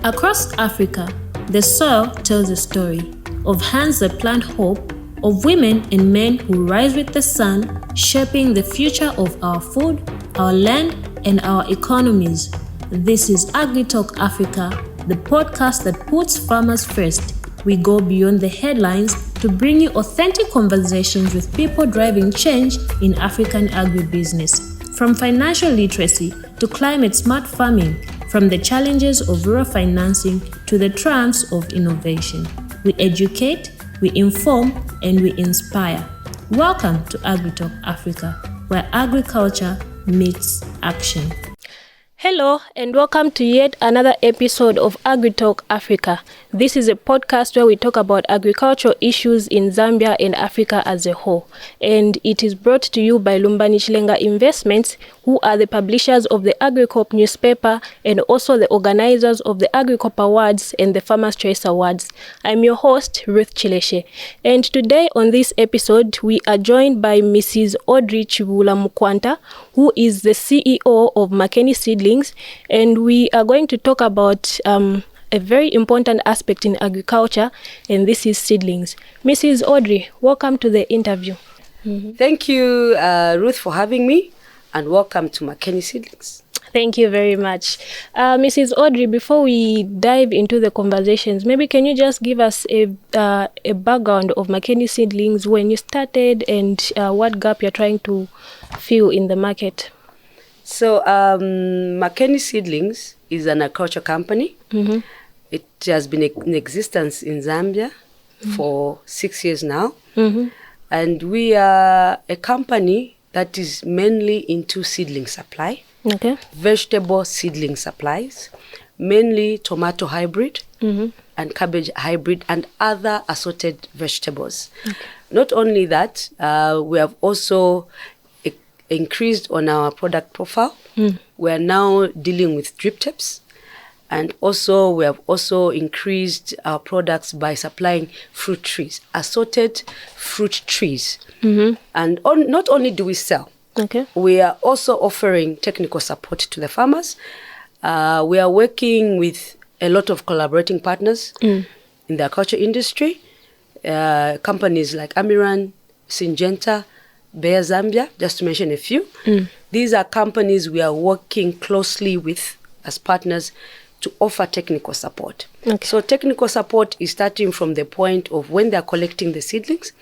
Across Africa, the soil tells a story of hands that plant hope, of women and men who rise with the sun, shaping the future of our food, our land, and our economies. This is AgriTalk Africa, the podcast that puts farmers first. We go beyond the headlines to bring you authentic conversations with people driving change in African agribusiness. From financial literacy to climate-smart farming, from the challenges of rural financing to the triumphs of innovation. We educate, we inform, and we inspire. Welcome to AgriTalk Africa, where agriculture meets action. Hello, and welcome to yet another episode of AgriTalk Africa. This is a podcast where we talk about agricultural issues in Zambia and Africa as a whole. And it is brought to you by Lumbani Chilenga Investments, who are the publishers of the Agricoop Newspaper and also the organizers of the Agricoop Awards and the Farmers' Choice Awards. I'm your host, Ruth Chileshe. And today on this episode, we are joined by Mrs. Audrey Mkwantha, who is the CEO of Makeni Seedlings. And we are going to talk about a very important aspect in agriculture, and this is seedlings. Mrs. Audrey, welcome to the interview. Thank you, Ruth, for having me, and welcome to Makeni Seedlings. Thank you very much. Mrs. Audrey, before we dive into the conversations, maybe can you just give us a background of Makeni Seedlings, when you started, and what gap you're trying to fill in the market? So, Makeni Seedlings is an agriculture company. Mm-hmm. It has been in existence in Zambia for 6 years now. Mm-hmm. And we are a company that is mainly into seedling supply, vegetable seedling supplies, mainly tomato hybrid and cabbage hybrid and other assorted vegetables. Okay. Not only that, we have also increased on our product profile. We are now dealing with drip tips. And also, we have also increased our products by supplying fruit trees, assorted fruit trees. Mm-hmm. And not only do we sell, we are also offering technical support to the farmers. We are working with a lot of collaborating partners in the agriculture industry, companies like Amiran, Syngenta, Bayer Zambia, just to mention a few. These are companies we are working closely with as partners to offer technical support. Okay. So technical support is starting from the point of when they're collecting the seedlings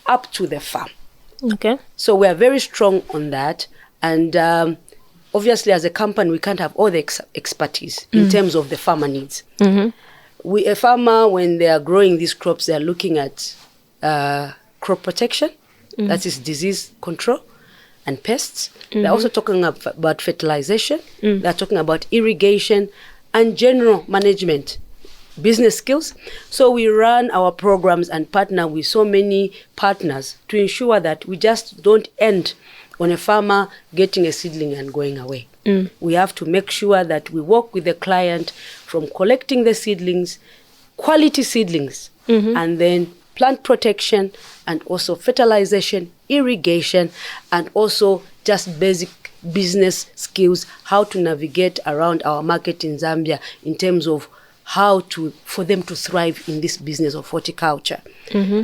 up to the farm. Okay. So we are very strong on that. And obviously as a company, we can't have all the expertise in terms of the farmer needs. A farmer, when they are growing these crops, they are looking at crop protection, that is disease control and pests. They're also talking about fertilization. They're talking about irrigation and general management, business skills. So we run our programs and partner with so many partners to ensure that we just don't end on a farmer getting a seedling and going away. We have to make sure that we work with the client from collecting the seedlings, quality seedlings, and then plant protection, and also fertilization, irrigation, and also just basic business skills, how to navigate around our market in Zambia in terms of for them to thrive in this business of horticulture.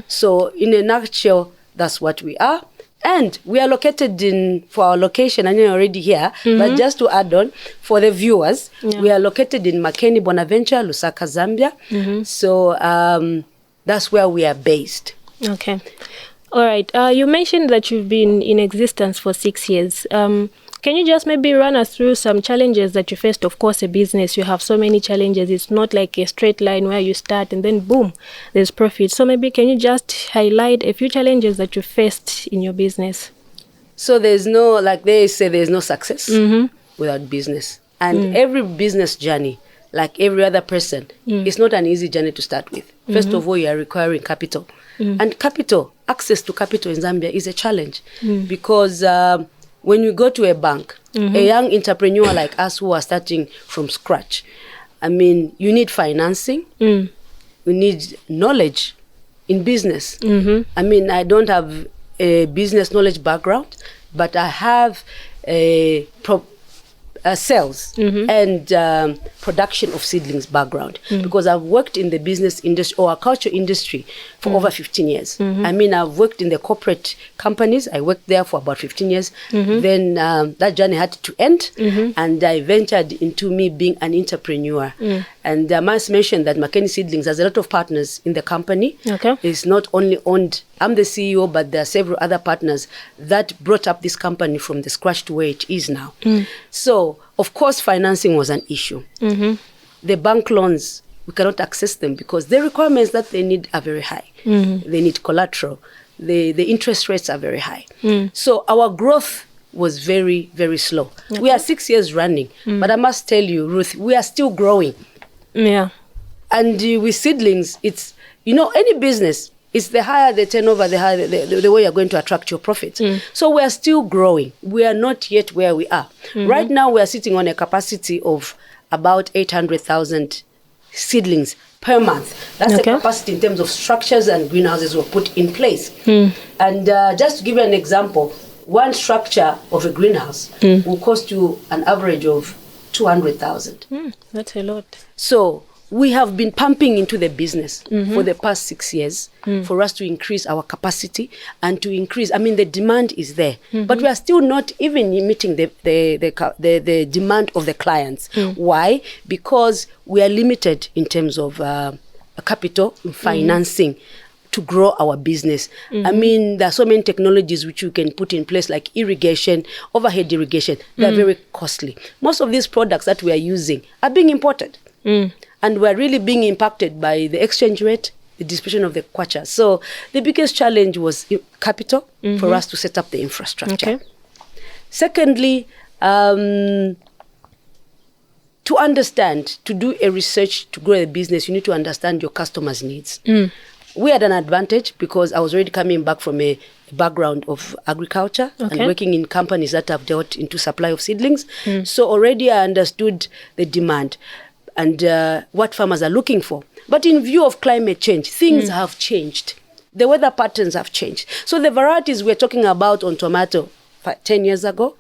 So in a nutshell, that's what we are. And we are located for our location, and you're already here, but just to add on, for the viewers, we are located in Makeni, Bonaventure, Lusaka, Zambia. So that's where we are based. Okay. All right. You mentioned that you've been in existence for 6 years. Can you just maybe run us through some challenges that you faced? Of course, a business, you have so many challenges. It's not like a straight line where you start and then boom, there's profit. So maybe can you just highlight a few challenges that you faced in your business? So there's no, like they say, there's no success without business. And every business journey, like every other person, it's not an easy journey to start with. First of all, you are requiring capital. And access to capital in Zambia is a challenge because when you go to a bank, a young entrepreneur like us who are starting from scratch, I mean, you need financing, you need knowledge in business. I mean, I don't have a business knowledge background, but I have sales and production of seedlings background, because I've worked in the business industry or agriculture industry for over 15 years. I mean, I've worked in the corporate companies. I worked there for about 15 years. Then that journey had to end, and I ventured into me being an entrepreneur. And I must mention that Mckeni Seedlings has a lot of partners in the company. It's not only owned, I'm the CEO, but there are several other partners that brought up this company from the scratch to where it is now. So, of course, financing was an issue. The bank loans, we cannot access them because the requirements that they need are very high. They need collateral. The interest rates are very high. So our growth was very, very slow. We are 6 years running, but I must tell you, Ruth, we are still growing. And with Seedlings, it's, you know, any business, it's the higher the turnover, the higher the way you're going to attract your profits. So we are still growing. We are not yet where we are. Right now, we are sitting on a capacity of about 800,000 seedlings per month. That's the capacity in terms of structures and greenhouses were put in place. And just to give you an example, one structure of a greenhouse will cost you an average of 200,000. That's a lot. So we have been pumping into the business for the past 6 years for us to increase our capacity and to increase. I mean, the demand is there, but we are still not even meeting the demand of the clients. Why? Because we are limited in terms of capital, financing to grow our business. I mean, there are so many technologies which you can put in place, like irrigation, overhead irrigation. They're very costly. Most of these products that we are using are being imported. And we're really being impacted by the exchange rate, the dispersion of the kwacha. So the biggest challenge was capital for us to set up the infrastructure. Secondly, to understand, to do a research, to grow a business, you need to understand your customers' needs. We had an advantage because I was already coming back from a background of agriculture and working in companies that have dealt into supply of seedlings. So already I understood the demand and what farmers are looking for. But in view of climate change, things have changed. The weather patterns have changed. So the varieties we're talking about on tomato 10 years ago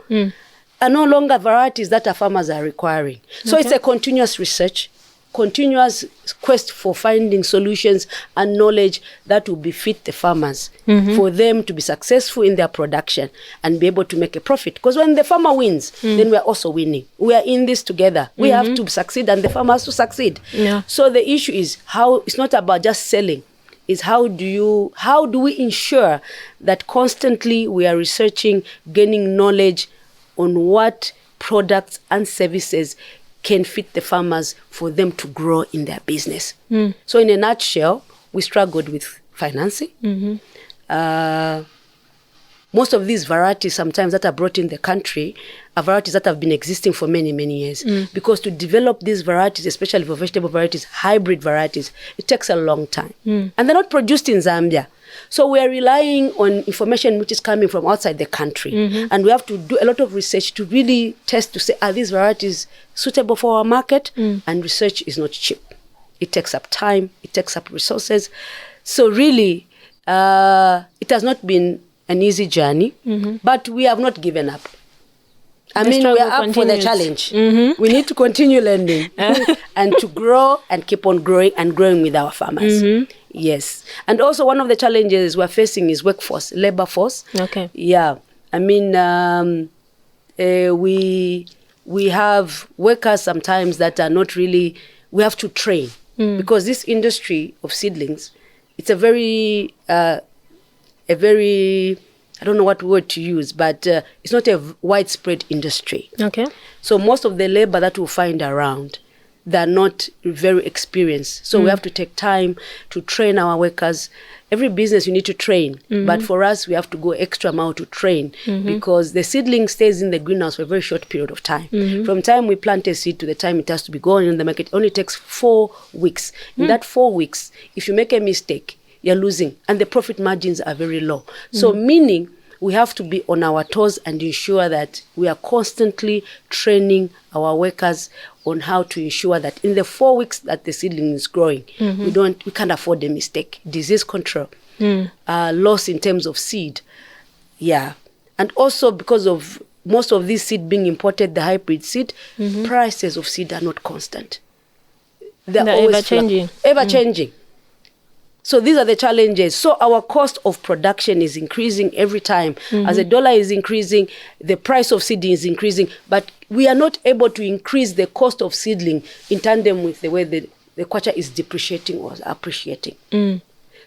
are no longer varieties that our farmers are requiring. So it's a continuous research, continuous quest for finding solutions and knowledge that will befit the farmers for them to be successful in their production and be able to make a profit. Because when the farmer wins, then we are also winning. We are in this together. We have to succeed and the farmer has to succeed. So the issue is how, it's not about just selling. Is how do we ensure that constantly we are researching, gaining knowledge on what products and services can fit the farmers for them to grow in their business. So in a nutshell, we struggled with financing. Most of these varieties sometimes that are brought in the country are varieties that have been existing for many, many years. Because to develop these varieties, especially for vegetable varieties, hybrid varieties, it takes a long time. And they're not produced in Zambia. So we are relying on information which is coming from outside the country. And we have to do a lot of research to really test to say, are these varieties suitable for our market? And research is not cheap. It takes up time. It takes up resources. So really, it has not been an easy journey, but we have not given up. I mean, we are up for the challenge. We need to continue learning and to grow and keep on growing and growing with our farmers. Yes. And also one of the challenges we're facing is workforce, labor force. Yeah. I mean, we have workers sometimes that are not really, we have to train because this industry of seedlings, it's a very, I don't know what word to use, but it's not a widespread industry. So most of the labor that we'll find around, they're not very experienced. So we have to take time to train our workers. Every business you need to train, but for us, we have to go extra mile to train because the seedling stays in the greenhouse for a very short period of time. From time we plant a seed to the time it has to be going in the market, it only takes 4 weeks. In that 4 weeks, if you make a mistake, you're losing, and the profit margins are very low. So meaning we have to be on our toes and ensure that we are constantly training our workers on how to ensure that in the 4 weeks that the seedling is growing, we can't afford a mistake. Disease control, loss in terms of seed. Yeah. And also because of most of this seed being imported, the hybrid seed, prices of seed are not constant. They're always ever-changing. Ever-changing. So these are the challenges. So our cost of production is increasing every time. As the dollar is increasing, the price of seeding is increasing, but we are not able to increase the cost of seedling in tandem with the way the kwacha is depreciating or appreciating.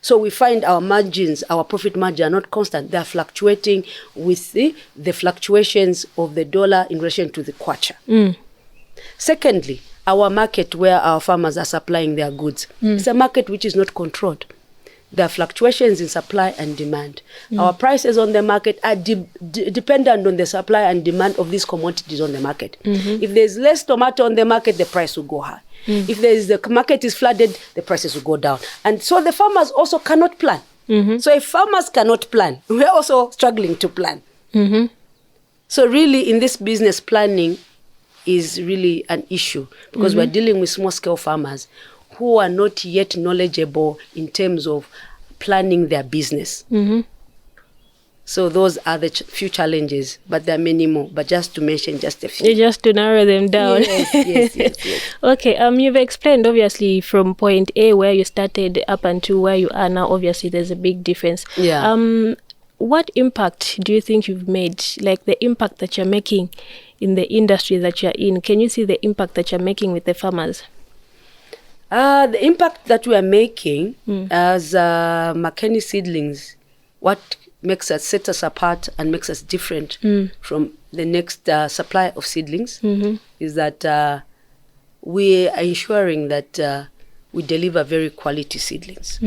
So we find our margins, our profit margin are not constant. They are fluctuating with the fluctuations of the dollar in relation to the kwacha. Secondly, our market where our farmers are supplying their goods. It's a market which is not controlled. There are fluctuations in supply and demand. Our prices on the market are dependent on the supply and demand of these commodities on the market. If there's less tomato on the market, the price will go high. If the market is flooded, the prices will go down. And so the farmers also cannot plan. So if farmers cannot plan, we're also struggling to plan. So really in this business, planning is really an issue because we're dealing with small-scale farmers who are not yet knowledgeable in terms of planning their business. So those are the few challenges, but there are many more. But just to mention just a few. Just to narrow them down. Yes. Okay, you've explained obviously from point A where you started up until where you are now. Obviously, there's a big difference. Yeah. What impact do you think you've made? Like the impact that you're making in the industry that you're in. Can you see the impact that you're making with the farmers? The impact that we are making as Mckeni Seedlings, what makes us, set us apart and makes us different from the next supply of seedlings is that we are ensuring that we deliver very quality seedlings.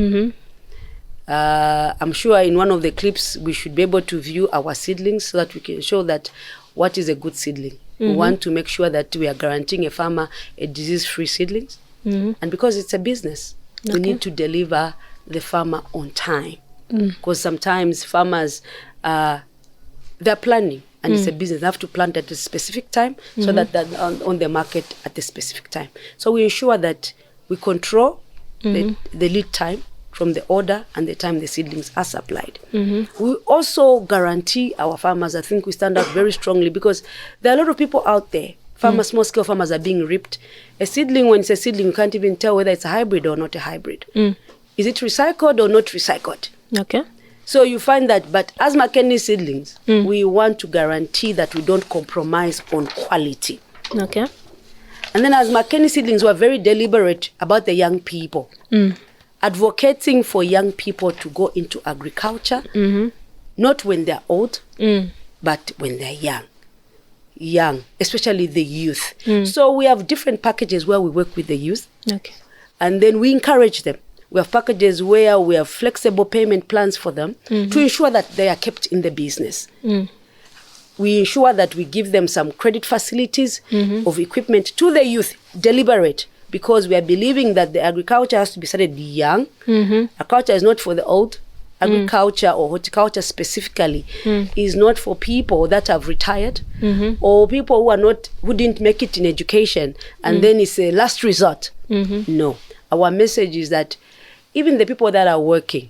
I'm sure in one of the clips we should be able to view our seedlings so that we can show that what is a good seedling. We want to make sure that we are guaranteeing a farmer a disease-free seedlings. And because it's a business, we need to deliver the farmer on time. Because sometimes farmers, they're planning, and it's a business. They have to plant at a specific time so that they're on the market at a specific time. So we ensure that we control the lead time from the order and the time the seedlings are supplied. We also guarantee our farmers, I think we stand out very strongly because there are a lot of people out there, farmers, small-scale farmers are being ripped. A seedling, when it's a seedling, you can't even tell whether it's a hybrid or not a hybrid. Is it recycled or not recycled? Okay. So you find that, but as Mckeni Seedlings, we want to guarantee that we don't compromise on quality. Okay. And then as Mckeni Seedlings, we're very deliberate about the young people. Advocating for young people to go into agriculture, not when they're old, but when they're young, especially the youth. So we have different packages where we work with the youth. Okay. And then we encourage them. We have packages where we have flexible payment plans for them to ensure that they are kept in the business. We ensure that we give them some credit facilities of equipment to the youth, deliberate, because we are believing that the agriculture has to be started young. Agriculture is not for the old. Agriculture or horticulture specifically is not for people that have retired or people who didn't make it in education and then it's a last resort. No. Our message is that even the people that are working,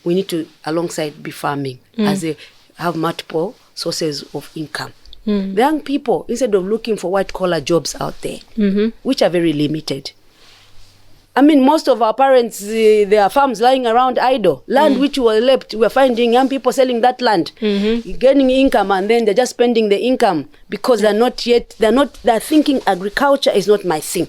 we need to, alongside, be farming as they have multiple sources of income. The young people, instead of looking for white-collar jobs out there, which are very limited. I mean, most of our parents, there are farms lying around idle. Land which were left, we're finding young people selling that land, getting income, and then they're just spending the income because they're thinking agriculture is not my thing.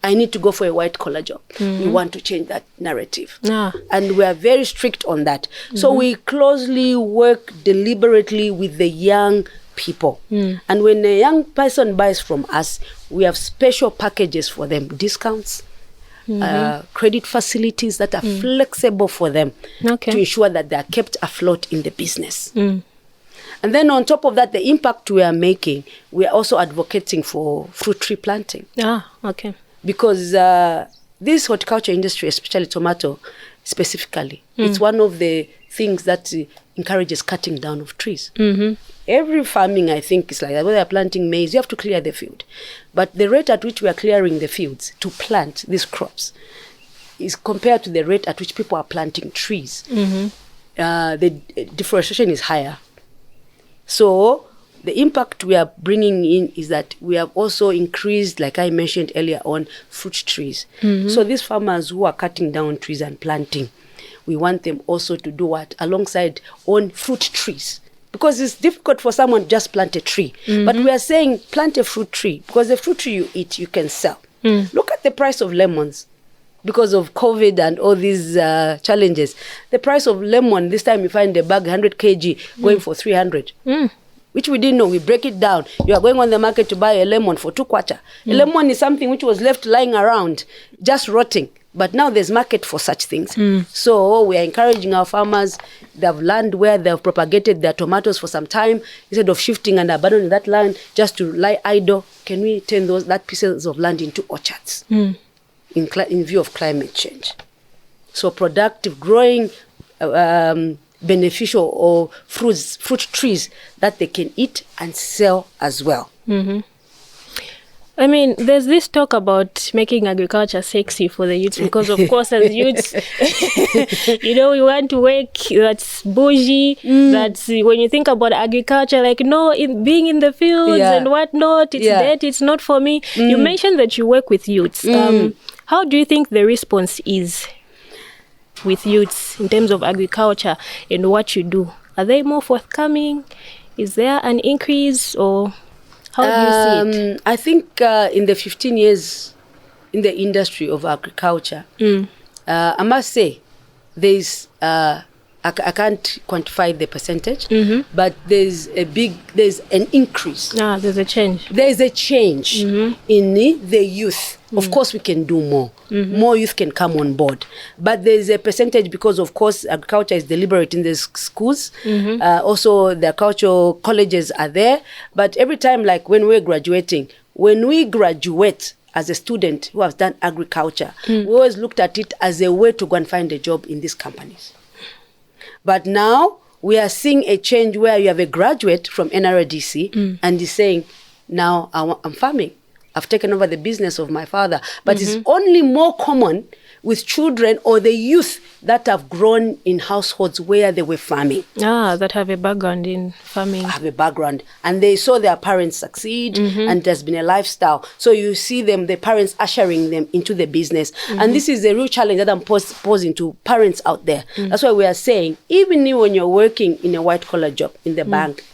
I need to go for a white-collar job. We want to change that narrative. And we are very strict on that. So we closely work deliberately with the young people. And when a young person buys from us, we have special packages for them, discounts, credit facilities that are flexible for them to ensure that they are kept afloat in the business. And then on top of that, the impact we are making, we are also advocating for fruit tree planting. Because this horticulture industry, especially tomato specifically, it's one of the things that encourages cutting down of trees. Every farming, I think, is like that. When they're planting maize, you have to clear the field. But the rate at which we are clearing the fields to plant these crops is compared to the rate at which people are planting trees. The deforestation is higher. So the impact we are bringing in is that we have also increased, like I mentioned earlier on, fruit trees. So these farmers who are cutting down trees and planting, we want them also to do what? Alongside on fruit trees. Because it's difficult for someone to just plant a tree. But we are saying plant a fruit tree, because the fruit tree you eat, you can sell. Look at the price of lemons. Because of COVID and all these challenges, the price of lemon, this time you find a bag 100 kg going for 300. Which we didn't know. We break it down. You are going on the market to buy a lemon for 2 kwacha. A lemon is something which was left lying around, just rotting. But now there's market for such things. So we are encouraging our farmers. They have land where they have propagated their tomatoes for some time. Instead of shifting and abandoning that land just to lie idle, can we turn that pieces of land into orchards in view of climate change? So productive, growing, beneficial or fruit trees that they can eat and sell as well. I mean, there's this talk about making agriculture sexy for the youths because, of course, as youths, we want to work that's bougie, that's when you think about agriculture, like, no, being in the fields and whatnot, it's dirty, it's not for me. You mentioned that you work with youths. How do you think the response is with youths in terms of agriculture and what you do? Are they more forthcoming? Is there an increase, or how do you see it? I think in the 15 years in the industry of agriculture, I must say there's I can't quantify the percentage, but there's an increase. There's a change. There's a change in the youth. Of course, we can do more. More youth can come on board. But there's a percentage because, of course, agriculture is deliberate in the schools. Also, the agricultural colleges are there. But every time, like when we're graduating, when we graduate as a student who has done agriculture, we always looked at it as a way to go and find a job in these companies. But now we are seeing a change where you have a graduate from NRDC and he's saying, now I'm farming. I've taken over the business of my father. But it's only more common with children or the youth that have grown in households where they were farming. That have a background in farming. Have a background. And they saw their parents succeed and there's been a lifestyle. So you see the parents ushering them into the business. And this is a real challenge that I'm posing to parents out there. That's why we are saying, even when you're working in a white-collar job in the bank,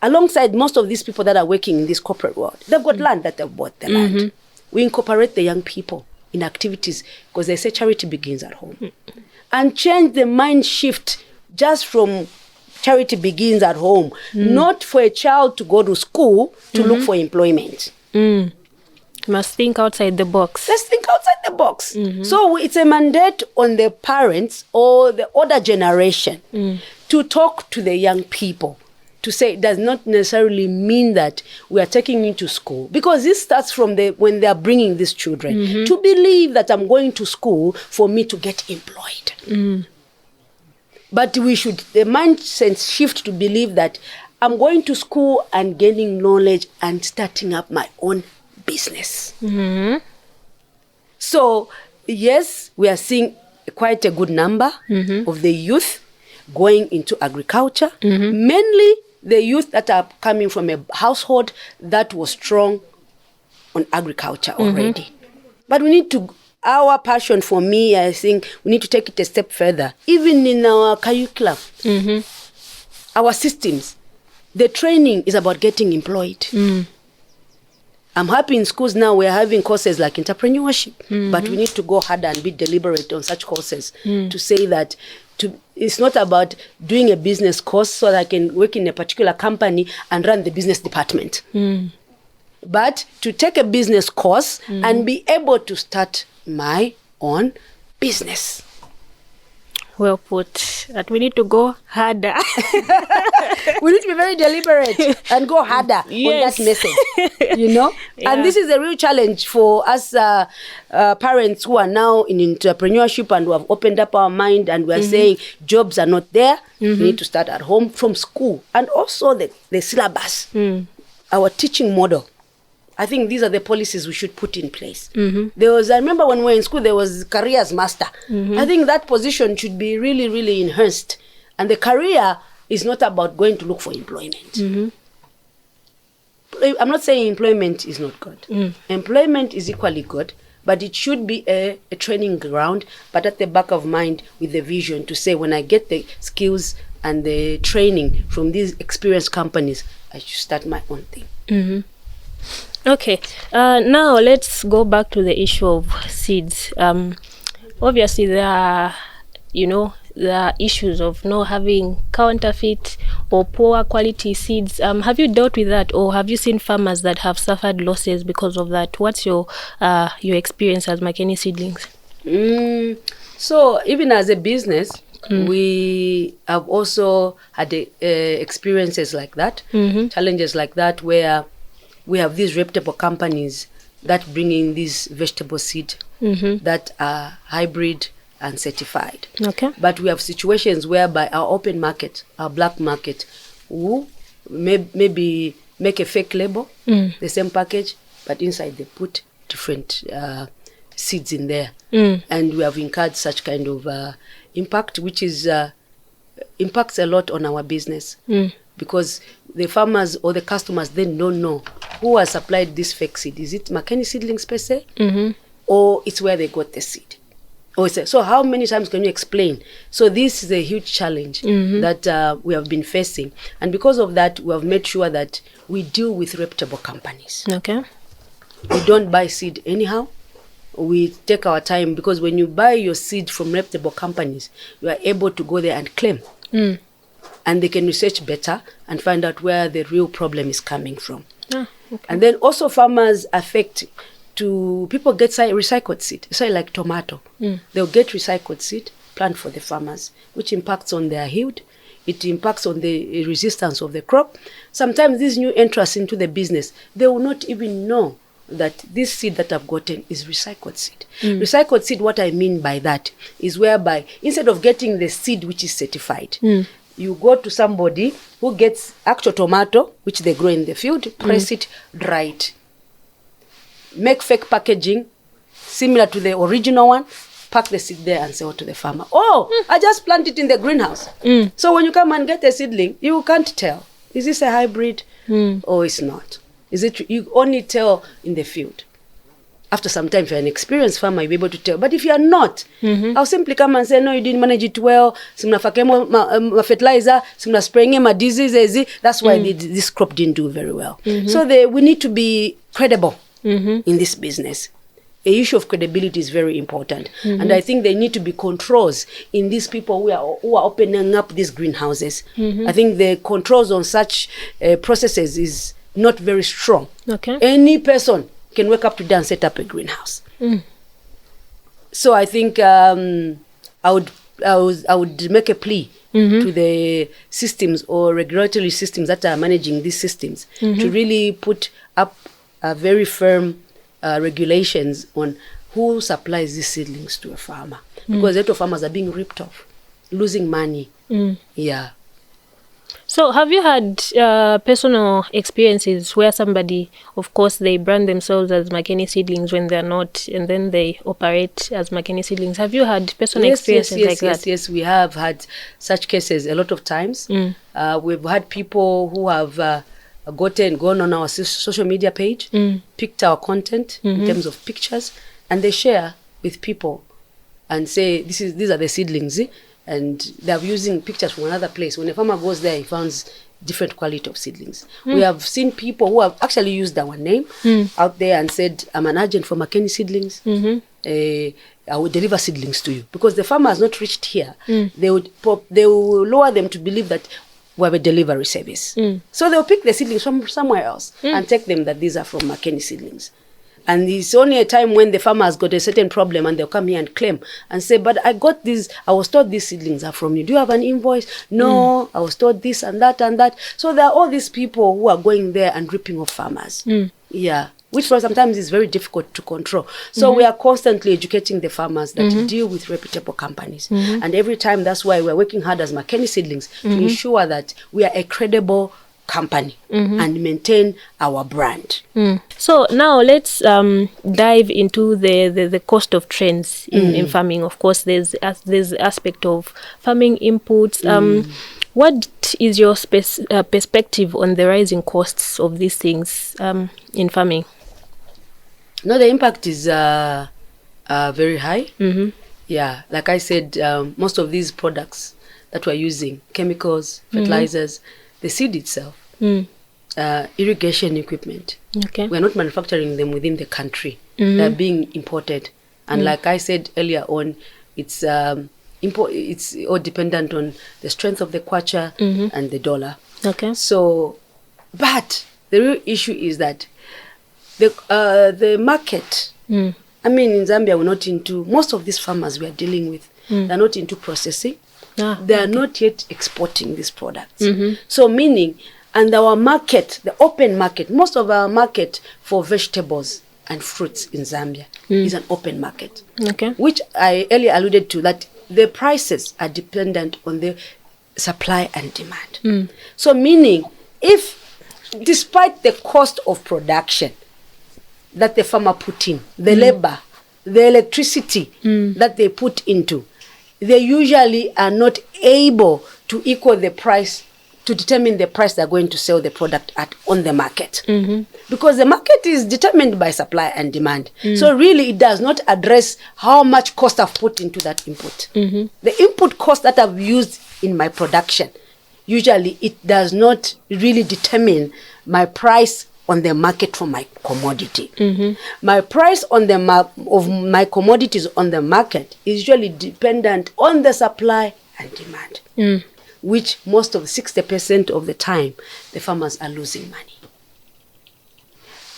alongside most of these people that are working in this corporate world, they've got land that they've bought the land. We incorporate the young people in activities because they say charity begins at home. And change the mind shift just from charity begins at home, not for a child to go to school to look for employment. You must think outside the box. Let's think outside the box. So it's a mandate on the parents or the older generation to talk to the young people, to say it does not necessarily mean that we are taking you to school. Because this starts from when they are bringing these children to believe that I'm going to school for me to get employed. But the mindset shift to believe that I'm going to school and gaining knowledge and starting up my own business. So, yes, we are seeing quite a good number of the youth going into agriculture, mainly the youth that are coming from a household that was strong on agriculture already. But we need to, our passion for me, I think we need to take it a step further. Even in our curriculum, our systems, the training is about getting employed. I'm happy in schools now we're having courses like entrepreneurship, but we need to go harder and be deliberate on such courses to say that it's not about doing a business course so that I can work in a particular company and run the business department. But to take a business course and be able to start my own business. Well put. That we need to go harder. We need to be very deliberate and go harder on that message, And this is a real challenge for us parents who are now in entrepreneurship and who have opened up our mind and we are saying jobs are not there. We need to start at home from school. And also the syllabus, our teaching model. I think these are the policies we should put in place. I remember when we were in school, there was careers master. I think that position should be really, really enhanced. And the career is not about going to look for employment. I'm not saying employment is not good. Employment is equally good, but it should be a training ground, but at the back of mind with the vision to say, when I get the skills and the training from these experienced companies, I should start my own thing. Okay, now let's go back to the issue of seeds. Obviously, there are issues of not having counterfeit or poor quality seeds. Have you dealt with that, or have you seen farmers that have suffered losses because of that? What's your experience as Mckeni Seedlings? So even as a business, we have also had experiences like that, challenges like that, where we have these reputable companies that bring in these vegetable seed that are hybrid and certified. Okay. But we have situations whereby our open market, our black market, who maybe make a fake label, the same package, but inside they put different seeds in there. And we have incurred such kind of impact, which is impacts a lot on our business. Because the farmers or the customers then don't know who has supplied this fake seed. Is it Mckeni Seedlings per se? Or it's where they got the seed? So how many times can you explain? So this is a huge challenge that we have been facing. And because of that, we have made sure that we deal with reputable companies. Okay. We don't buy seed anyhow. We take our time, because when you buy your seed from reputable companies, you are able to go there and claim. And they can research better and find out where the real problem is coming from. Okay. And then also farmers affect to people get recycled seed. Say like tomato. They'll get recycled seed, plant for the farmers, which impacts on their yield. It impacts on the resistance of the crop. Sometimes these new entrants into the business, they will not even know that this seed that I've gotten is recycled seed. Recycled seed, what I mean by that is whereby instead of getting the seed which is certified, you go to somebody who gets actual tomato, which they grow in the field, press it, dry it, make fake packaging similar to the original one, pack the seed there and sell to the farmer. I just plant it in the greenhouse. So when you come and get a seedling, you can't tell, is this a hybrid or it's not? Is it? You only tell in the field. After some time, if you're an experienced farmer, you'll be able to tell. But if you're not, I'll simply come and say, no, you didn't manage it well. Simna fakemo fertilizer, simna spraying ma diseases. That's why this crop didn't do very well. So we need to be credible in this business. The issue of credibility is very important. And I think there need to be controls in these people who are opening up these greenhouses. I think the controls on such processes is not very strong. Okay. Any person can wake up today and set up a greenhouse. So I think I would make a plea to the systems or regulatory systems that are managing these systems to really put up very firm regulations on who supplies these seedlings to a farmer. Because a lot of farmers are being ripped off, losing money. Yeah. So have you had personal experiences where somebody, of course, they brand themselves as Mckeni Seedlings when they're not, and then they operate as Mckeni Seedlings? Have you had personal experiences like that? Yes, we have had such cases a lot of times. We've had people who have gone on our social media page, picked our content in terms of pictures, and they share with people and say, these are the seedlings. And they're using pictures from another place. When a farmer goes there, he finds different quality of seedlings. We have seen people who have actually used our name out there and said, I'm an agent for Mckeni Seedlings. I will deliver seedlings to you. Because the farmer has not reached here. They will lower them to believe that we have a delivery service. So they'll pick the seedlings from somewhere else and take them that these are from Mckeni Seedlings. And it's only a time when the farmer has got a certain problem and they'll come here and claim and say, but I got these, I was told these seedlings are from you. Do you have an invoice? No, I was told this and that and that. So there are all these people who are going there and ripping off farmers. Yeah, which for sometimes is very difficult to control. So we are constantly educating the farmers that deal with reputable companies. And every time, that's why we're working hard as Mckeni Seedlings to ensure that we are a credible company and maintain our brand. So now let's dive into the cost of trends in farming. Of course, there's aspect of farming inputs. What is your perspective on the rising costs of these things in farming? No, the impact is very high. Yeah, like I said, most of these products that we're using, chemicals, fertilizers, the seed itself, irrigation equipment. Okay. We're not manufacturing them within the country. They're being imported. And like I said earlier on, it's it's all dependent on the strength of the kwacha and the dollar. Okay. So, but the real issue is that the market, I mean, in Zambia, we're not into, most of these farmers we are dealing with, they're not into processing. They are not yet exporting these products. So meaning, and our market, the open market, most of our market for vegetables and fruits in Zambia is an open market. Okay. Which I earlier alluded to, that the prices are dependent on the supply and demand. So meaning, if despite the cost of production that the farmer put in, the labor, the electricity that they put into, they usually are not able to equal the price, to determine the price they're going to sell the product at on the market. Because the market is determined by supply and demand. So really it does not address how much cost I've put into that input. The input cost that I've used in my production, usually it does not really determine my price on the market for my commodity. My price on the of my commodities on the market is usually dependent on the supply and demand, which most of 60% of the time the farmers are losing money.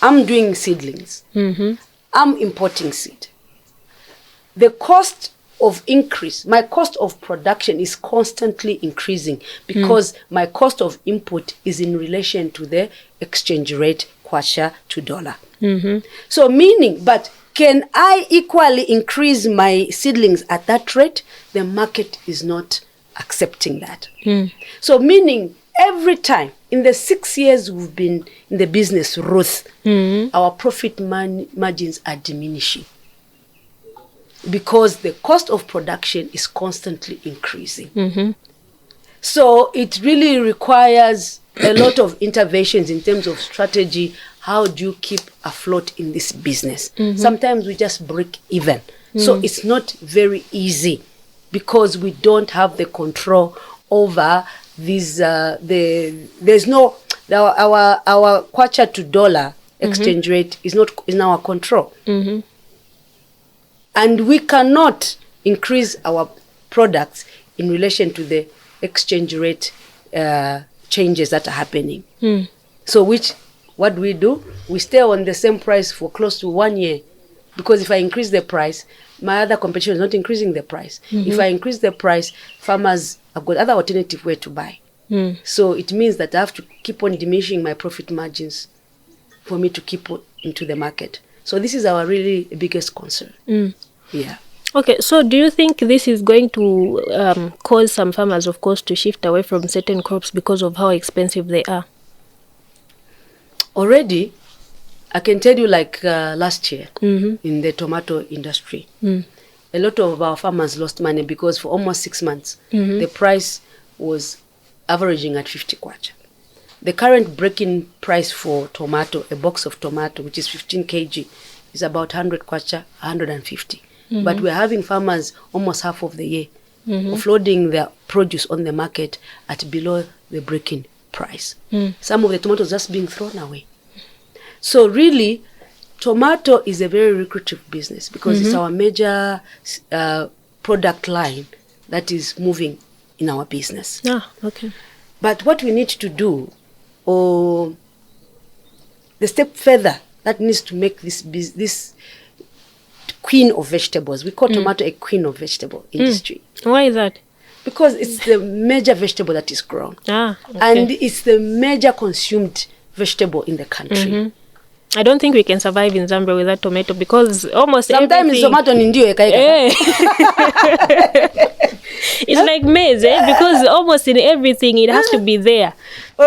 I'm doing seedlings. I'm importing seed. The cost of increase, my cost of production is constantly increasing because my cost of input is in relation to the exchange rate, kwacha to dollar. So meaning, but can I equally increase my seedlings at that rate? The market is not accepting that. So meaning, every time in the 6 years we've been in the business, Ruth, our profit margins are diminishing because the cost of production is constantly increasing. So it really requires a lot of interventions in terms of strategy. How do you keep afloat in this business? Sometimes we just break even. So it's not very easy because we don't have the control over these. There's no, our kwacha to dollar exchange rate is not in our control. And we cannot increase our products in relation to the exchange rate changes that are happening. So what do? We stay on the same price for close to 1 year. Because if I increase the price, my other competition is not increasing the price. If I increase the price, farmers have got other alternative way to buy. So it means that I have to keep on diminishing my profit margins for me to keep into the market. So this is our really biggest concern. Yeah. Okay, so do you think this is going to cause some farmers, of course, to shift away from certain crops because of how expensive they are? Already, I can tell you, like last year in the tomato industry, a lot of our farmers lost money because for almost 6 months, the price was averaging at 50 kwacha. The current breaking price for tomato, a box of tomato, which is 15 kg, is about 100 kwacha, 150. But we're having farmers almost half of the year offloading their produce on the market at below the breaking price. Some of the tomatoes just being thrown away. So really, tomato is a very lucrative business because it's our major product line that is moving in our business. Okay. But what we need to do, or the step further that needs to make this queen of vegetables, we call tomato a queen of vegetable industry. Why is that? Because it's the major vegetable that is grown. Okay. And it's the major consumed vegetable in the country. I don't think we can survive in Zambia without tomato because almost sometimes everything... tomato ni ndio ekaika. It's like maize, because almost in everything it has to be there.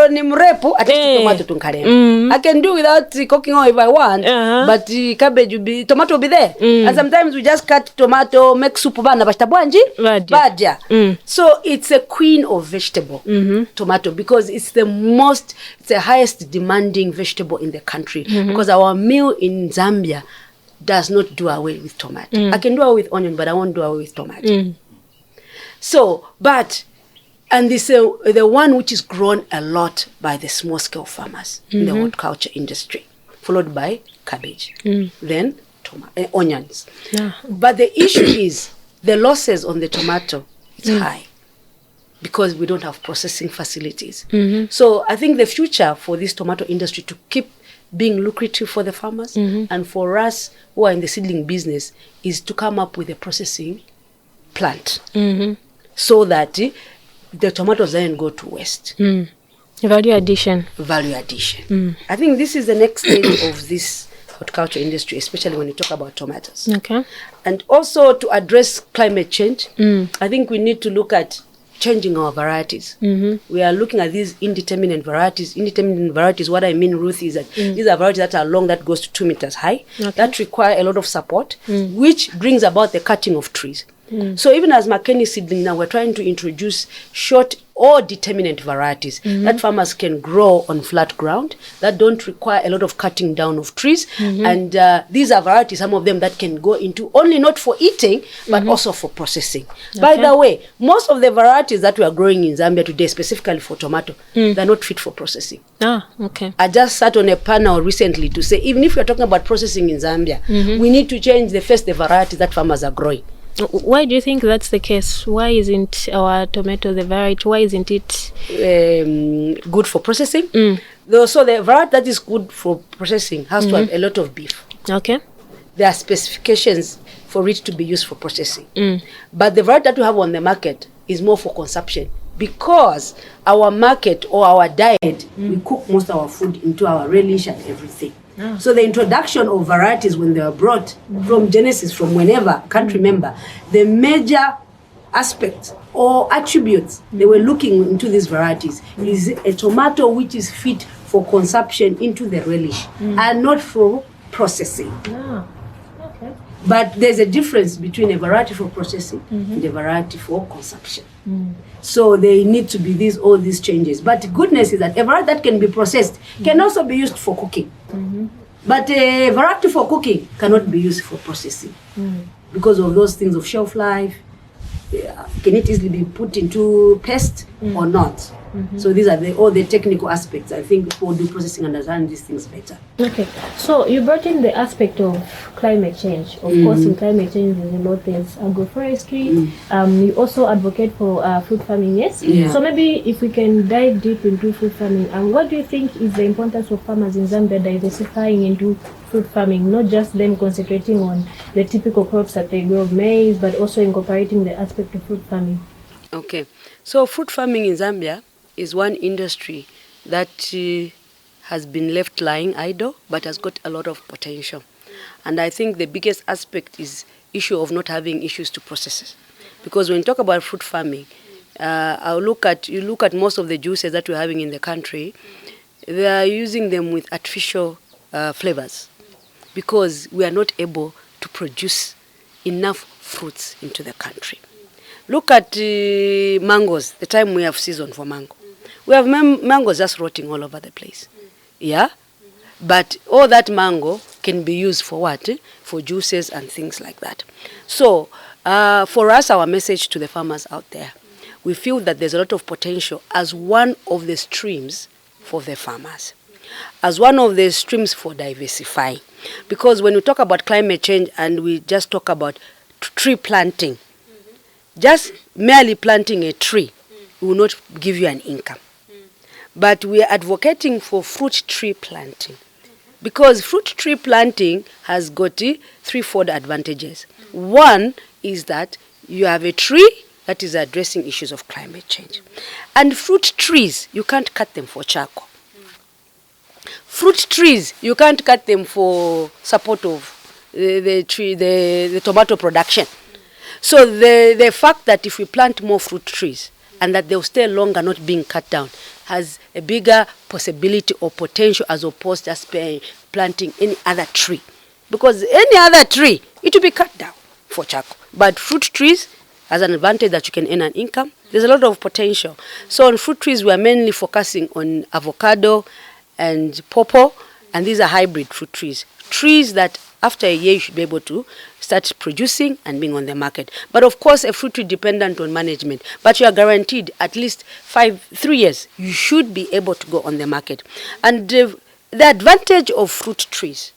Ni mrepu, at least tomato tunkarema. I can do without cooking oil if I want, but cabbage tomato will be there. And sometimes we just cut tomato, make soup bana bashtabwanji, badja. So it's a queen of vegetable, tomato, because it's the highest demanding vegetable in the country. Because our meal in Zambia does not do away with tomato. I can do away with onion, but I won't do away with tomato. So, and this the one which is grown a lot by the small scale farmers in the horticulture industry, followed by cabbage, then onions. But the issue is the losses on the tomato is high because we don't have processing facilities. So I think the future for this tomato industry to keep being lucrative for the farmers and for us who are in the seedling business is to come up with a processing plant so that the tomatoes then go to waste. Value addition. I think this is the next stage of this horticulture industry, especially when you talk about tomatoes. And also to address climate change, I think we need to look at changing our varieties. We are looking at these indeterminate varieties. What I mean, Ruth, is that these are varieties that are long, that goes to 2 meters high, that require a lot of support, which brings about the cutting of trees. So even as Mckeni Seedling now, we're trying to introduce short or determinate varieties that farmers can grow on flat ground, that don't require a lot of cutting down of trees. And these are varieties, some of them that can go into only not for eating, but also for processing. By the way, most of the varieties that we are growing in Zambia today, specifically for tomato, they're not fit for processing. I just sat on a panel recently to say, even if we're talking about processing in Zambia, we need to change the varieties that farmers are growing. Why do you think that's the case? Why isn't our tomato the variety? Why isn't it good for processing? So the variety that is good for processing has to have a lot of beef. There are specifications for it to be used for processing. But the variety that we have on the market is more for consumption, because our market or our diet, we cook most of our food into our relish and everything. So the introduction of varieties, when they were brought from Genesis, from whenever, can't remember, the major aspects or attributes they were looking into these varieties is a tomato which is fit for consumption into the relish and not for processing. But there's a difference between a variety for processing and a variety for consumption. So they need to be all these changes. But goodness is that a variety that can be processed can also be used for cooking. But a variety for cooking cannot be used for processing because of those things of shelf life. Can it easily be put into paste or not? So these are all the technical aspects. I think people do processing understand these things better. So you brought in the aspect of climate change. Of course, in climate change there's a lot. There's agroforestry. You also advocate for food farming, yes? So maybe if we can dive deep into food farming, what do you think is the importance of farmers in Zambia diversifying into food farming, not just them concentrating on the typical crops that they grow, maize, but also incorporating the aspect of food farming? So food farming in Zambia is one industry that has been left lying idle, but has got a lot of potential. And I think the biggest aspect is issue of not having issues to process. Because when you talk about fruit farming, you look at most of the juices that we're having in the country, they are using them with artificial flavors, because we are not able to produce enough fruits into the country. Look at mangoes, the time we have season for mango. We have mangoes just rotting all over the place. But all that mango can be used for what? For juices and things like that. So for us, our message to the farmers out there, we feel that there's a lot of potential as one of the streams for the farmers, as one of the streams for diversifying. Because when we talk about climate change and we just talk about tree planting, just merely planting a tree will not give you an income. But we are advocating for fruit tree planting, because fruit tree planting has got threefold advantages. One is that you have a tree that is addressing issues of climate change. And fruit trees, you can't cut them for charcoal. Fruit trees, you can't cut them for support of the tomato production. So the fact that if we plant more fruit trees and that they'll stay longer not being cut down has a bigger possibility or potential as opposed to just planting any other tree. Because any other tree, it will be cut down for charcoal. But fruit trees has an advantage that you can earn an income. There's a lot of potential. So on fruit trees, we are mainly focusing on avocado and pawpaw, and these are hybrid fruit trees. Trees that after a year you should be able to start producing and being on the market. But of course, a fruit tree dependent on management. But you are guaranteed at least 3 years, you should be able to go on the market. And the advantage of fruit trees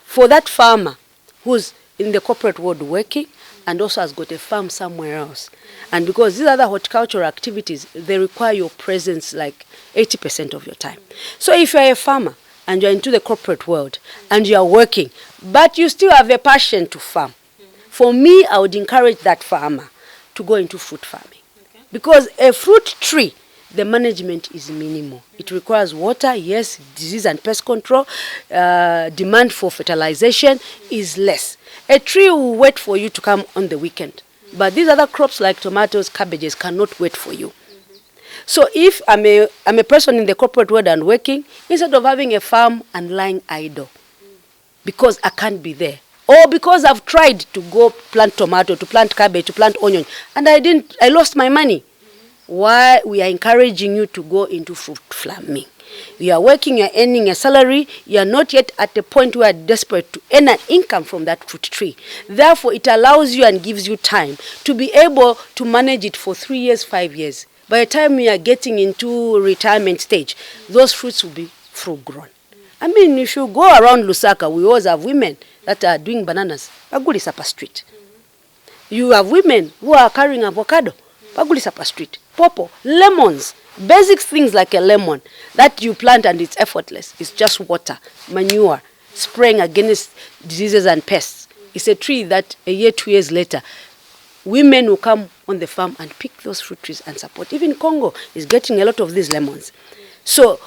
for that farmer who's in the corporate world working and also has got a farm somewhere else. And because these other horticultural activities, they require your presence like 80% of your time. So if you're a farmer and you're into the corporate world and you're working, but you still have a passion to farm, for me, I would encourage that farmer to go into fruit farming. Okay. Because a fruit tree, the management is minimal. It requires water, yes, disease and pest control, demand for fertilization is less. A tree will wait for you to come on the weekend. But these other crops like tomatoes, cabbages cannot wait for you. So if I'm a person in the corporate world and working, instead of having a farm and lying idle, because I can't be there, or because I've tried to go plant tomato, to plant cabbage, to plant onion, and I lost my money. Why we are encouraging you to go into fruit farming. You are working, you are earning a salary, you are not yet at the point where you are desperate to earn an income from that fruit tree. Therefore, it allows you and gives you time to be able to manage it for 3 years, 5 years. By the time you are getting into retirement stage, those fruits will be full grown. I mean, if you go around Lusaka, we always have women that are doing bananas. Bagulisapa Street. You have women who are carrying avocado. Bagulisapa Street. Pawpaw, lemons, basic things like a lemon that you plant and it's effortless. It's just water, manure, spraying against diseases and pests. It's a tree that a year, 2 years later, women will come on the farm and pick those fruit trees and support. Even Congo is getting a lot of these lemons. So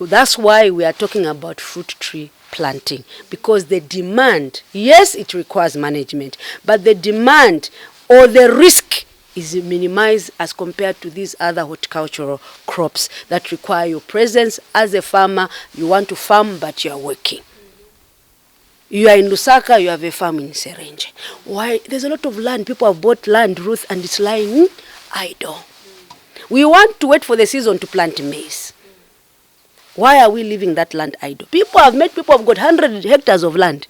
that's why we are talking about fruit tree planting, because the demand, yes, it requires management, but the demand or the risk is minimized as compared to these other horticultural crops that require your presence as a farmer. You want to farm, but you are working. You are in Lusaka, you have a farm in Serenje. Why? There's a lot of land. People have bought land, Ruth, and it's lying idle. We want to wait for the season to plant maize. Why are we leaving that land idle? People have got 100 hectares of land.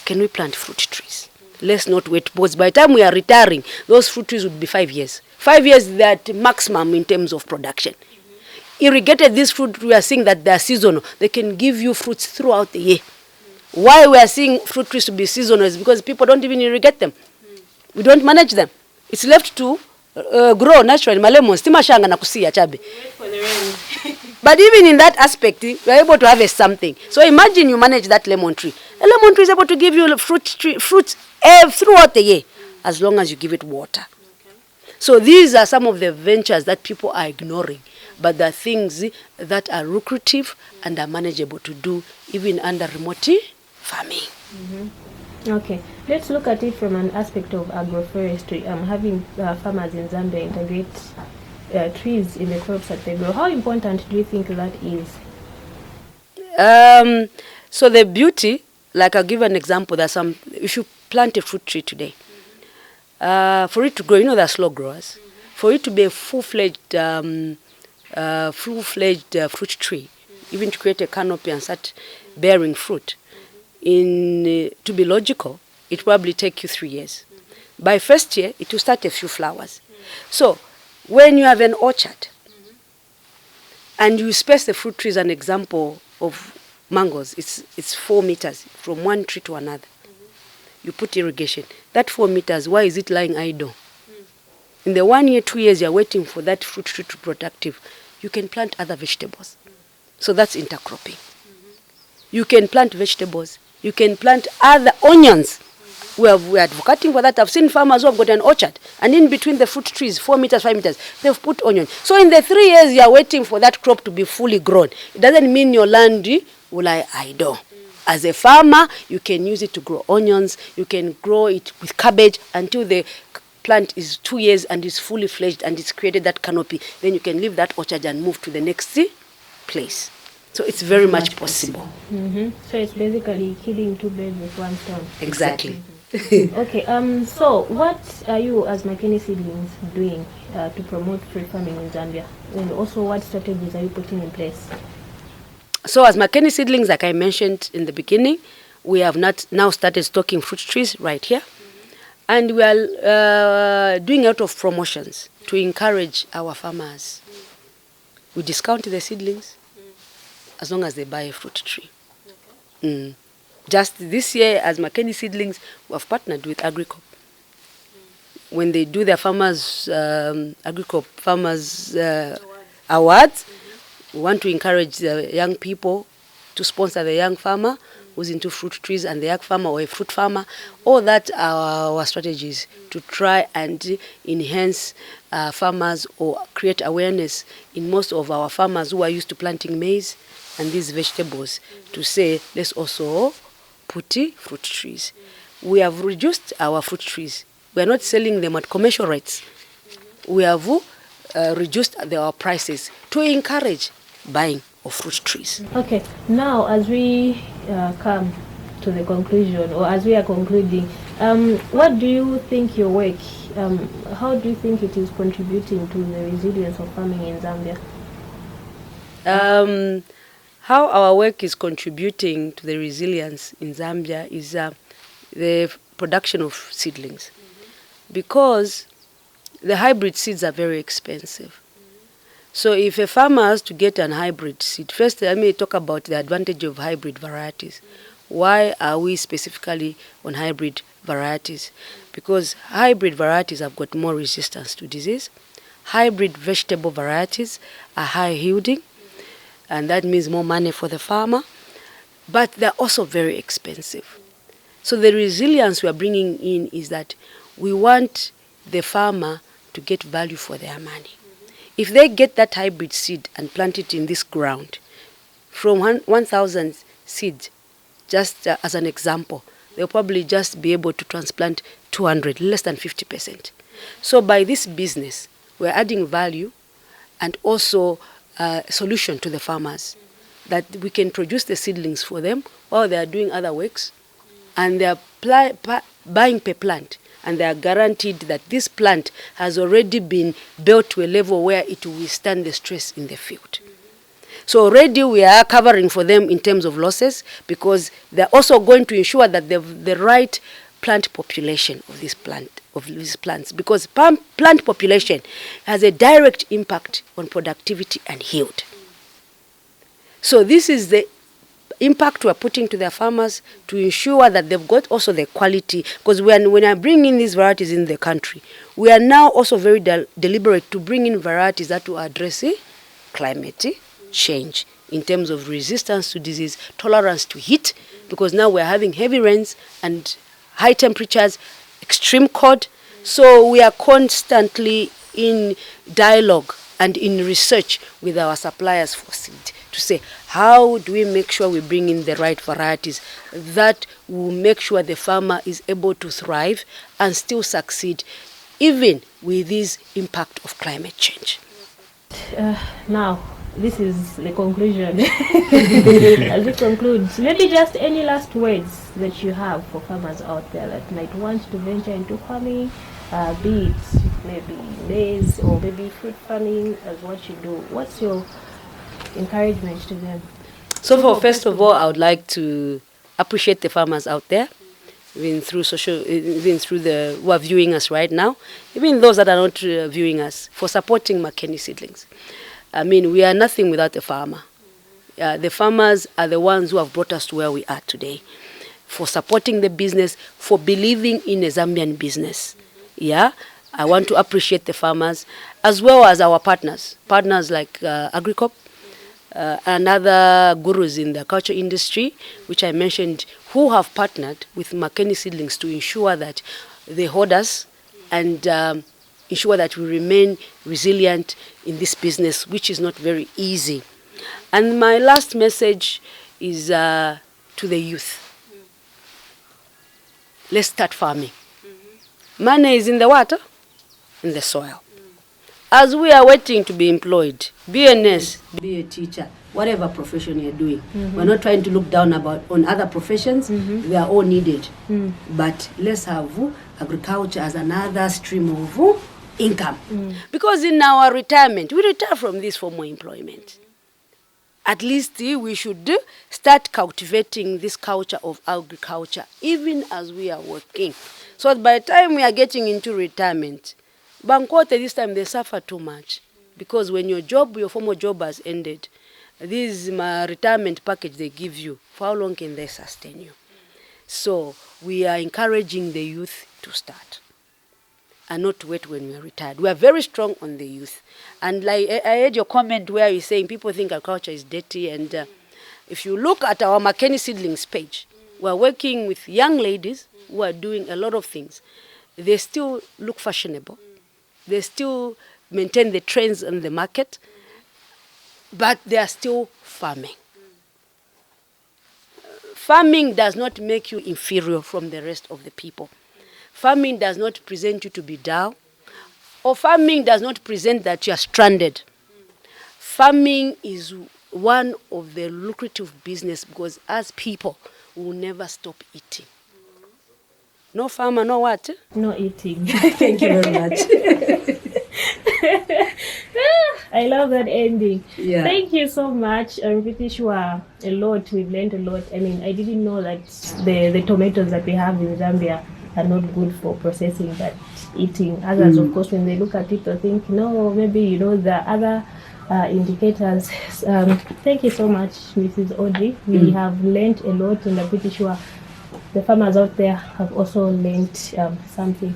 Can we plant fruit trees? Let's not wait, because by the time we are retiring, those fruit trees would be 5 years. 5 years is that maximum in terms of production. Irrigated these fruit, we are seeing that they are seasonal. They can give you fruits throughout the year. Why we are seeing fruit trees to be seasonal is because people don't even irrigate them. We don't manage them. It's left to grow naturally. Malemons, timashanga na kusia chabe. But even in that aspect, we are able to harvest something. So imagine you manage that lemon tree. A lemon tree is able to give you fruits throughout the year, as long as you give it water. Okay. So these are some of the ventures that people are ignoring, but they are things that are lucrative and are manageable to do even under remote farming. Mm-hmm. Okay, let's look at it from an aspect of agroforestry. Having farmers in Zambia integrate trees in the crops that they grow. How important do you think that is? So the beauty, like I'll give an example, if you plant a fruit tree today, for it to grow, there are slow growers. For it to be a full-fledged fruit tree, even to create a canopy and start bearing fruit, to be logical, it probably take you 3 years. By first year, it will start a few flowers. So when you have an orchard and you space the fruit trees, an example of mangoes, it's 4 meters from one tree to another. You put irrigation. That 4 meters, why is it lying idle? In the 1 year, 2 years, you're waiting for that fruit tree to be productive. You can plant other vegetables. So that's intercropping. You can plant vegetables. You can plant other onions. We're advocating for that. I've seen farmers who have got an orchard, and in between the fruit trees, 4 meters, 5 meters, they've put onion. So in the 3 years you're waiting for that crop to be fully grown, it doesn't mean your land will lie idle. as a farmer, you can use it to grow onions, you can grow it with cabbage until the plant is 2 years and is fully fledged and it's created that canopy. Then you can leave that orchard and move to the next place. So it's very much possible. So it's basically killing two birds with one stone. Exactly. Okay, so what are you as Mckeni Seedlings doing to promote fruit farming in Zambia? And also what strategies are you putting in place? So as Mckeni Seedlings, like I mentioned in the beginning, we have now started stocking fruit trees right here. And we are doing a lot of promotions to encourage our farmers. We discount the seedlings as long as they buy a fruit tree. Just this year, as Mckeni Seedlings, we have partnered with Agricoop. When they do their farmers, Agricoop Farmers Awards, we want to encourage the young people to sponsor the young farmer who's into fruit trees and the young farmer or a fruit farmer. All that are our strategies to try and enhance farmers or create awareness in most of our farmers who are used to planting maize and these vegetables to say, let's also put fruit trees. We have reduced our fruit trees. We are not selling them at commercial rates. We have reduced our prices to encourage buying of fruit trees. Okay, now as we come to the conclusion, or as we are concluding, what do you think your work, how do you think it is contributing to the resilience of farming in Zambia? How our work is contributing to the resilience in Zambia is the production of seedlings. Because the hybrid seeds are very expensive. So if a farmer has to get an hybrid seed, first let me talk about the advantage of hybrid varieties. Why are we specifically on hybrid varieties? Because hybrid varieties have got more resistance to disease. Hybrid vegetable varieties are high yielding, and that means more money for the farmer. But they're also very expensive. So the resilience we are bringing in is that we want the farmer to get value for their money. If they get that hybrid seed and plant it in this ground, from 1,000 seeds, just as an example, they'll probably just be able to transplant 200, less than 50%. So by this business, we're adding value and also a solution to the farmers, that we can produce the seedlings for them while they are doing other works, and they are buying per plant. And they are guaranteed that this plant has already been built to a level where it will withstand the stress in the field. So already we are covering for them in terms of losses, because they're also going to ensure that they have the right plant population of these plants, because plant population has a direct impact on productivity and yield. So this is the impact we're putting to their farmers to ensure that they've got also the quality, because when I bring in these varieties in the country, we are now also very deliberate to bring in varieties that will address climate change in terms of resistance to disease, tolerance to heat, because now we're having heavy rains and high temperatures, extreme cold. So we are constantly in dialogue and in research with our suppliers for seed to say, how do we make sure we bring in the right varieties that will make sure the farmer is able to thrive and still succeed even with this impact of climate change. Now, this is the conclusion. As we conclude, maybe just any last words that you have for farmers out there that might want to venture into farming, be it maybe maize or maybe fruit farming as what you do. What's your encouragement to them? So first of all, I would like to appreciate the farmers out there, even through who are viewing us right now, even those that are not viewing us, for supporting Mckeni Seedlings. I mean, we are nothing without the farmer. The farmers are the ones who have brought us to where we are today, for supporting the business, for believing in a Zambian business. Yeah, I want to appreciate the farmers as well as our partners like Agricoop, and other gurus in the culture industry, which I mentioned, who have partnered with Mckeni Seedlings to ensure that they hold us and ensure that we remain resilient in this business, which is not very easy. And my last message is to the youth. Let's start farming. Money is in the water, in the soil. As we are waiting to be employed, be a nurse, be a teacher, whatever profession you're doing. We're not trying to look down on other professions. They are all needed. But let's have agriculture as another stream of income. Because in our retirement, we retire from this formal employment. At least we should start cultivating this culture of agriculture, even as we are working. So that by the time we are getting into retirement, Bankote this time they suffer too much. Because when your formal job has ended, this retirement package they give you, for how long can they sustain you? So we are encouraging the youth to start and not to wait when we are retired. We are very strong on the youth. And like I heard your comment where you're saying people think agriculture is dirty. And if you look at our Mckeni Seedlings page, we're working with young ladies who are doing a lot of things. They still look fashionable. They still maintain the trends on the market, but they are still farming. Farming does not make you inferior from the rest of the people. Farming does not present you to be dull, or farming does not present that you are stranded. Farming is one of the lucrative business because as people, we will never stop eating. No farmer, no what? No eating. Thank you very much. I love that ending. Yeah. Thank you so much. I'm pretty sure a lot. We've learned a lot. I mean, I didn't know that the tomatoes that we have in Zambia are not good for processing, but eating. Others, of course, when they look at it, they think, no, maybe, the other indicators. Thank you so much, Mrs. Audrey. We have learned a lot, and I'm pretty sure the farmers out there have also learned something.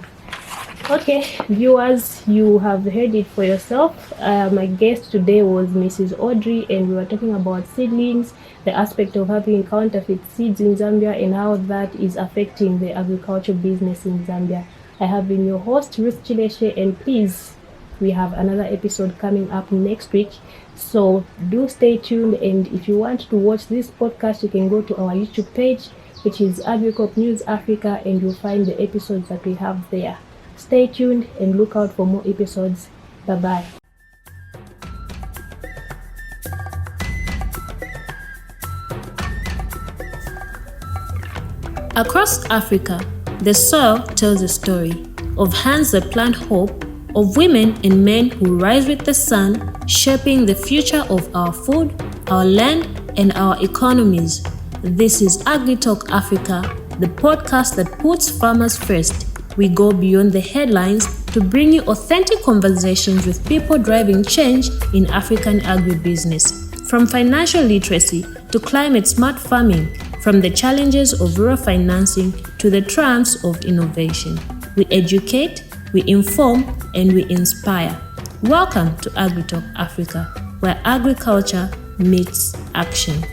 Okay, viewers, you have heard it for yourself. My guest today was Mrs. Audrey, and we were talking about seedlings, the aspect of having counterfeit seeds in Zambia, and how that is affecting the agriculture business in Zambia. I have been your host, Ruth Chileshe, and please, we have another episode coming up next week. So do stay tuned, and if you want to watch this podcast, you can go to our YouTube page, which is Agricoop News Africa, and you'll find the episodes that we have there. Stay tuned and look out for more episodes. Bye-bye. Across Africa, the soil tells a story of hands that plant hope, of women and men who rise with the sun, shaping the future of our food, our land, and our economies. This is AgriTalk Africa, the podcast that puts farmers first. We go beyond the headlines to bring you authentic conversations with people driving change in African agribusiness. From financial literacy to climate-smart farming, from the challenges of rural financing to the triumphs of innovation. We educate, we inform, and we inspire. Welcome to AgriTalk Africa, where agriculture meets action.